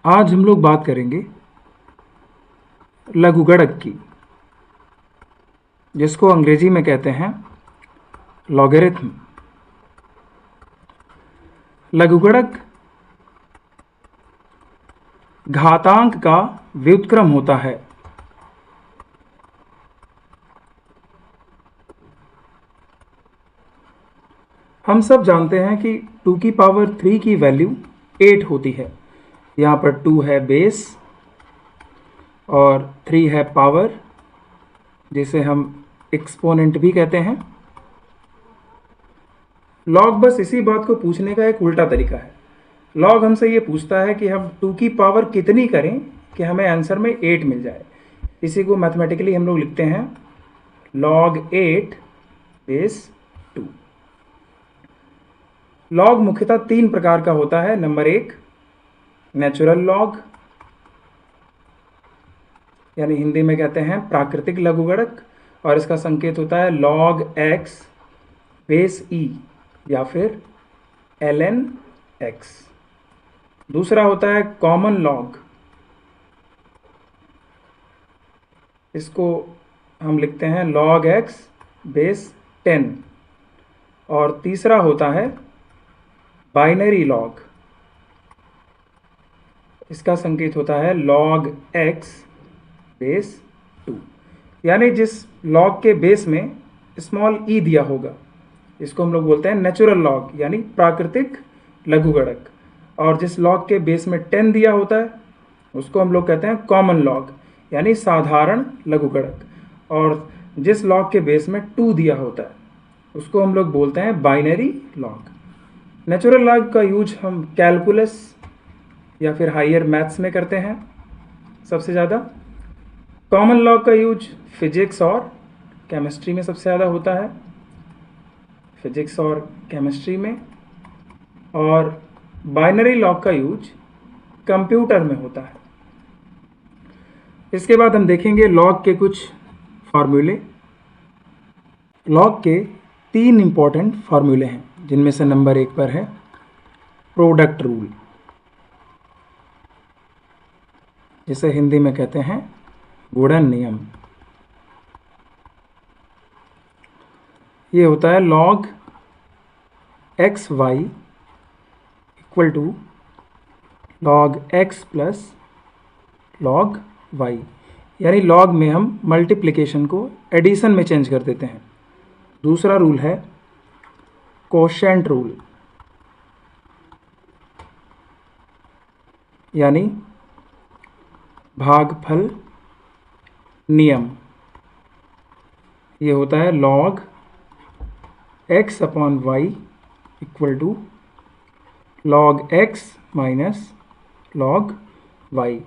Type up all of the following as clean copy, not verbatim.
आज हम लोग बात करेंगे लघुगणक की, जिसको अंग्रेजी में कहते हैं लॉगरिथम। लघुगणक घातांक का व्युत्क्रम होता है। हम सब जानते हैं कि 2 की पावर 3 की वैल्यू 8 होती है। यहाँ पर 2 है बेस और 3 है पावर, जिसे हम एक्सपोनेंट भी कहते हैं। लॉग बस इसी बात को पूछने का एक उल्टा तरीका है। लॉग हमसे ये पूछता है कि हम 2 की पावर कितनी करें कि हमें आंसर में 8 मिल जाए। इसी को मैथमेटिकली हम लोग लिखते हैं log 8 बेस 2। लॉग मुख्यतः 3 प्रकार का होता है। नंबर 1 नेचुरल लॉग, यानी हिंदी में कहते हैं प्राकृतिक लघुगणक, और इसका संकेत होता है log x बेस e या फिर ln x। दूसरा होता है कॉमन लॉग, इसको हम लिखते हैं log x बेस 10। और तीसरा होता है बाइनरी लॉग, इसका संकेत होता है log x बेस 2। यानी जिस लॉग के बेस में स्मॉल e दिया होगा, इसको हम लोग बोलते हैं नेचुरल लॉग यानी प्राकृतिक लघुगणक। और जिस लॉग के बेस में 10 दिया होता है, उसको हम लोग कहते हैं कॉमन लॉग यानी साधारण लघुगणक। और जिस लॉग के बेस में 2 दिया होता है, उसको हम लोग बोलते हैं बाइनरी लॉग। नेचुरल लॉग का यूज हम कैलकुलस या फिर हायर मैथ्स में करते हैं सबसे ज़्यादा। कॉमन लॉग का यूज फिजिक्स और केमिस्ट्री में सबसे ज़्यादा होता है, फिजिक्स और केमिस्ट्री में। और बाइनरी लॉग का यूज कंप्यूटर में होता है। इसके बाद हम देखेंगे लॉग के कुछ फार्मूले। लॉग के 3 इंपॉर्टेंट फार्मूले हैं, जिनमें से नंबर 1 पर है प्रोडक्ट रूल, जिसे हिंदी में कहते हैं गुणन नियम। ये होता है log x y equal to log x plus log y। यानी log में हम मल्टीप्लिकेशन को एडिशन में चेंज कर देते हैं। दूसरा रूल है कोशेंट रूल, यानी भागफल नियम। ये होता है log x upon y equal to log x minus log y।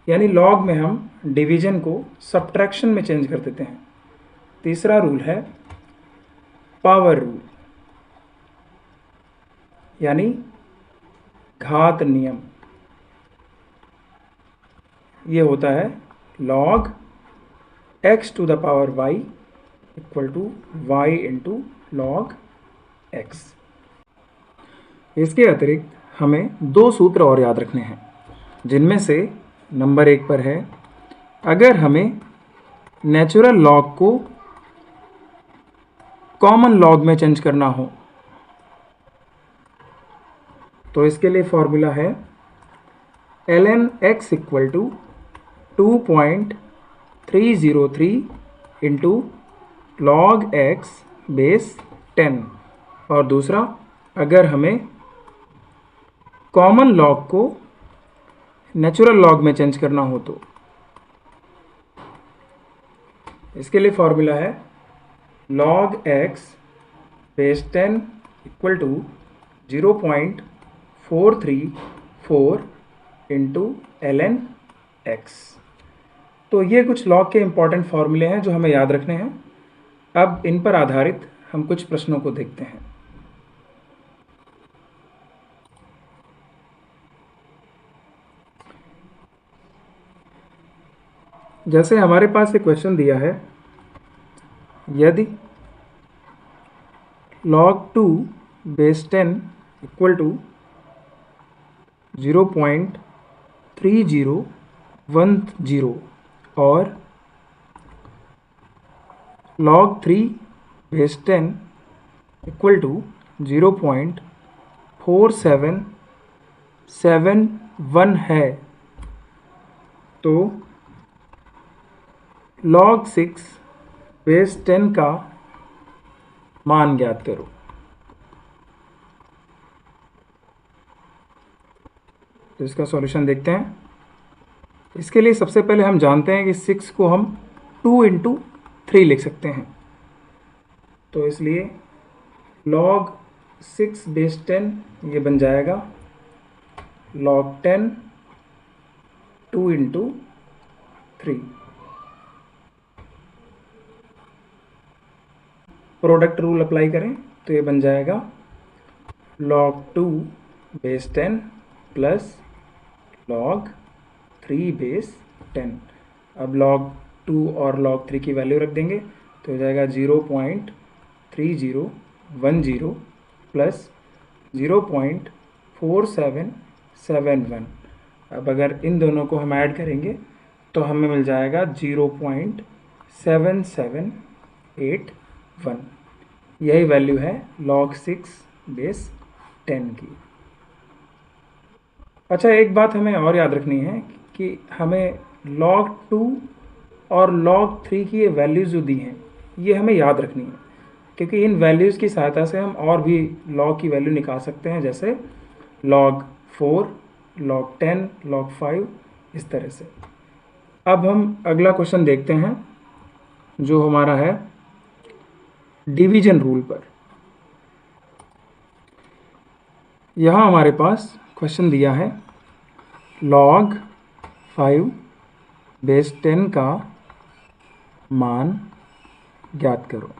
यानी log में हम डिवीजन को सब्ट्रैक्शन में चेंज कर देते हैं। तीसरा रूल है पावर रूल, यानी घात नियम। ये होता है log x to the power y equal to y into log x। इसके अतिरिक्त हमें 2 सूत्र और याद रखने हैं, जिनमें से नंबर 1 पर है अगर हमें नेचुरल लॉग को कॉमन लॉग में चेंज करना हो, तो इसके लिए फॉर्मूला है ln x equal to 2.303 into log x base 10। और दूसरा, अगर हमें कॉमन लॉग को नेचुरल लॉग में चेंज करना हो, तो इसके लिए फॉर्मूला है log x base 10 equal to 0.434 into ln x। तो ये कुछ लॉग के इंपॉर्टेंट फॉर्मूले हैं जो हमें याद रखने हैं। अब इन पर आधारित हम कुछ प्रश्नों को देखते हैं। जैसे हमारे पास एक क्वेश्चन दिया है, यदि log 2 बेस 10 इक्वल टू 3010 और log 3 बेस 10 इक्वल टू 0.4771 है, तो log 6 बेस 10 का मान ज्ञात करो। तो इसका सॉल्यूशन देखते हैं। इसके लिए सबसे पहले हम जानते हैं कि 6 को हम 2 इंटू 3 लिख सकते हैं, तो इसलिए log 6 बेस 10 ये बन जाएगा log 10 2 into 3। Product rule apply करें तो ये बन जाएगा log 2 base 10 plus log 3 base 10। अब log 2 और log 3 की वैल्यू रख देंगे तो हो जाएगा 0.3010 प्लस 0.4771। अब अगर इन दोनों को हम ऐड करेंगे तो हमें मिल जाएगा 0.7781। यही वैल्यू है log 6 बेस 10 की। अच्छा, एक बात हमें और याद रखनी है कि हमें log 2 और log 3 की ये वैल्यूज़ जो दी हैं ये हमें याद रखनी है, क्योंकि इन वैल्यूज़ की सहायता से हम और भी log की वैल्यू निकाल सकते हैं, जैसे log 4, log 10, log 5, इस तरह से। अब हम अगला क्वेश्चन देखते हैं जो हमारा है डिवीजन रूल पर। यहाँ हमारे पास क्वेश्चन दिया है log 5 बेस 10 का मान ज्ञात करो।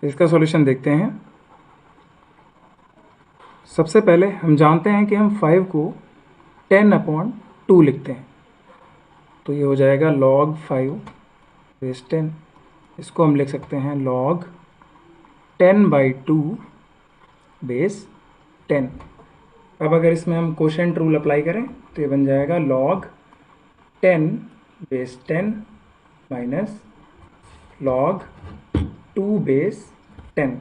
इसका सॉल्यूशन देखते हैं। सबसे पहले हम जानते हैं कि हम 5 को 10/2 लिखते हैं, तो ये हो जाएगा log 5 बेस 10। इसको हम लिख सकते हैं log 10/2 बेस 10। अब अगर इसमें हम कोशेंट रूल अप्लाई करें तो ये बन जाएगा log 10 base 10 minus log 2 base 10।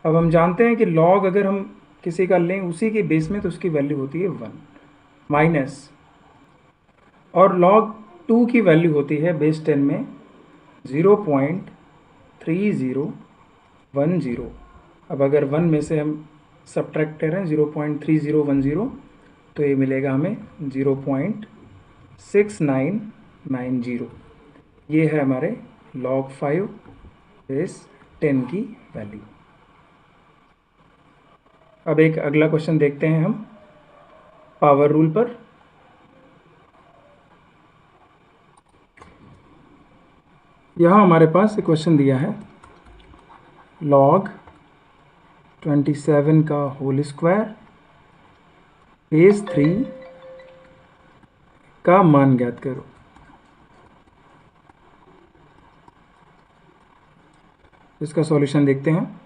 अब हम जानते हैं कि log अगर हम किसी का लें उसी के बेस में तो उसकी वैल्यू होती है 1 माइनस, और log 2 की वैल्यू होती है बेस 10 में 0.3010। अब अगर 1 में से हम सब्ट्रैक्ट करें 0.3010 तो ये मिलेगा हमें 0.6990। ये है हमारे log 5 बेस 10 की वैल्यू। अब एक अगला क्वेश्चन देखते हैं हम पावर रूल पर। यहाँ हमारे पास एक क्वेश्चन दिया है log 27 का होल स्क्वायर बेस 3 का मान ज्ञात करो। इसका सॉल्यूशन देखते हैं।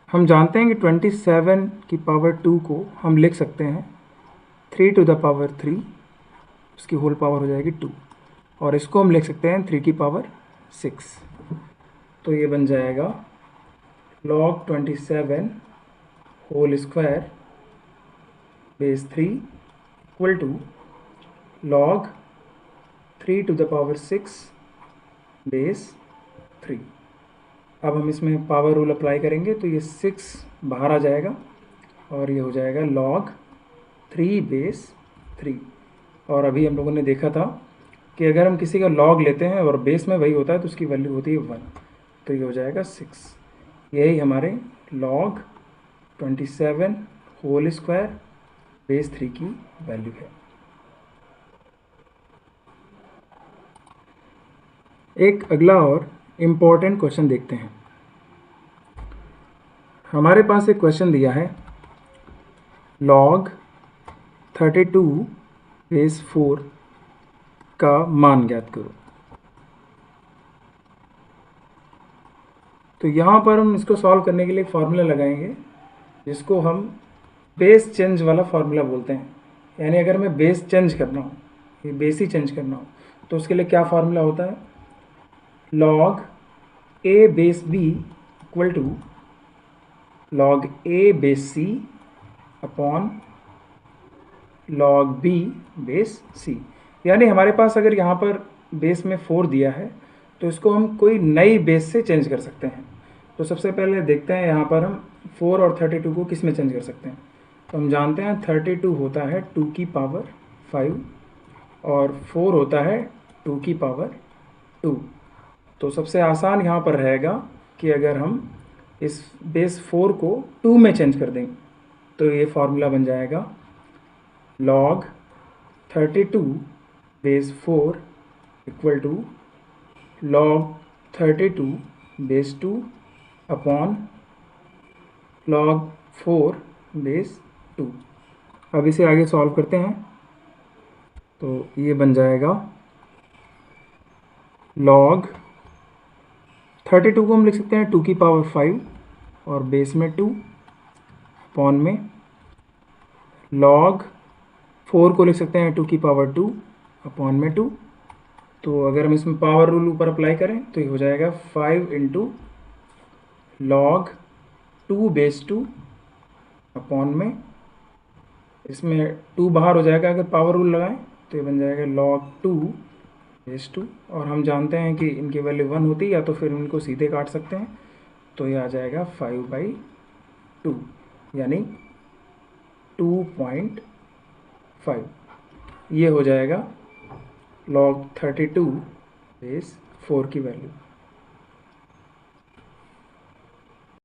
हम जानते हैं कि 27 की पावर 2 को हम लिख सकते हैं 3 टू द पावर 3, उसकी होल पावर हो जाएगी 2, और इसको हम लिख सकते हैं 3 की पावर 6। तो ये बन जाएगा log 27 whole square base 3 equal to log 3 to the power 6 base 3। अब हम इसमें पावर रूल अप्लाई करेंगे तो ये 6 बाहर आ जाएगा और ये हो जाएगा log 3 बेस 3। और अभी हम लोगों ने देखा था कि अगर हम किसी का log लेते हैं और बेस में वही होता है तो उसकी वैल्यू होती है 1, तो ये हो जाएगा 6। यही हमारे log 27 होल स्क्वायर बेस 3 की वैल्यू है। एक अगला और इम्पोर्टेंट क्वेश्चन देखते हैं। हमारे पास एक क्वेश्चन दिया है log 32 बेस 4 का मान ज्ञात करो। तो यहाँ पर हम इसको सॉल्व करने के लिए फार्मूला लगाएंगे जिसको हम बेस चेंज वाला फार्मूला बोलते हैं। यानी अगर मैं बेस चेंज करना हो, ये बेस ही चेंज करना हो, तो उसके लिए क्या फार्मूला होता है, log a base b equal to log a base c upon log b base c। यानी हमारे पास अगर यहाँ पर बेस में 4 दिया है तो इसको हम कोई नई बेस से चेंज कर सकते हैं। तो सबसे पहले देखते हैं यहाँ पर हम 4 और 32 को किस में चेंज कर सकते हैं। तो हम जानते हैं 32 होता है 2 की पावर 5 और 4 होता है 2 की पावर 2। तो सबसे आसान यहाँ पर रहेगा कि अगर हम इस बेस 4 को 2 में चेंज कर दें तो ये फार्मूला बन जाएगा log 32 base 4 equal to log 32 base 2 upon log 4 base 2। अब इसे आगे सॉल्व करते हैं तो ये बन जाएगा log 32 को हम लिख सकते हैं 2 की पावर 5 और बेस में 2 अपॉन में log 4 को लिख सकते हैं 2 की पावर 2 अपॉन में 2। तो अगर हम इसमें पावर रूल ऊपर अप्लाई करें तो ये हो जाएगा 5 इंटू log 2 बेस 2 अपॉन में, इसमें 2 बाहर हो जाएगा अगर पावर रूल लगाएं तो ये बन जाएगा log 2 बेस 2। और हम जानते हैं कि इनकी वैल्यू 1 होती है या तो फिर उनको सीधे काट सकते हैं, तो ये आ जाएगा 5/2 यानी 2.5। ये हो जाएगा log 32 बेस 4 की वैल्यू।